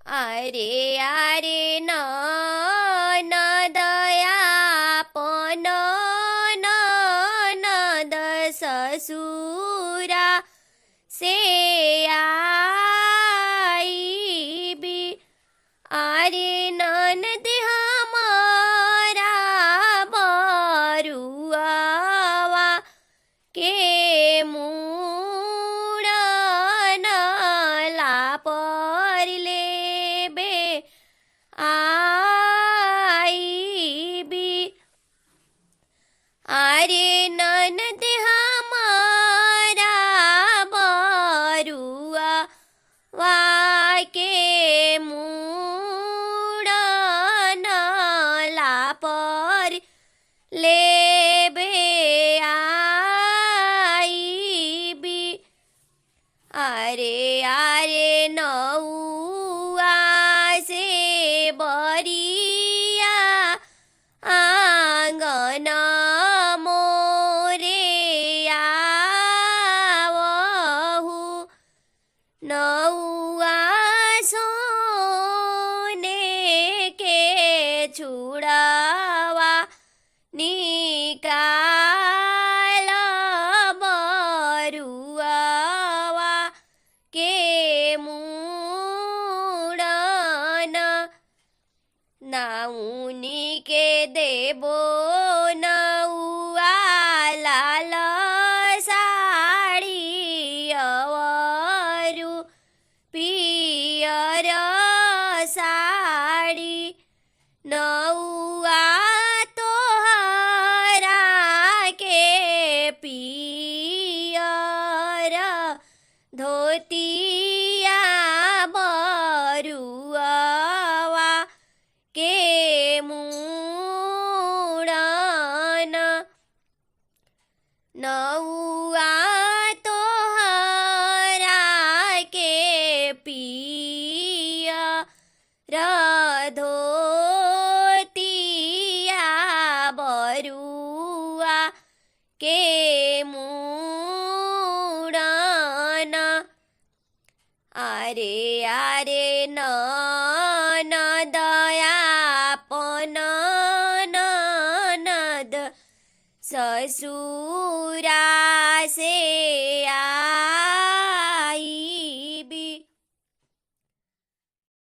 अरे अरे ननदया पण ननद ससुरा से आई भी। अरे ननद हमारा बरुआवा के मूड़न लापर लेबे आई भी। अरे ननद हमारा बरुआवा के मूड़न लापर लेबे आई भी। अरे अरे नौआ से बरिया आंगन मोरे आवहु। नौआ सोने के छुड़ावा निकाल बरुआवा के मूड़न। नाउनी के देबो नौआ लाल साड़ी अवरु पियर साड़ी। नौआ तोहरा के पियर धोतिया बरुआवा के मूड़न। नौआ तोहरा के पियर धोतिया बरुआ के मूड़न। अरे अरे ननदया पण ननद ससुरा से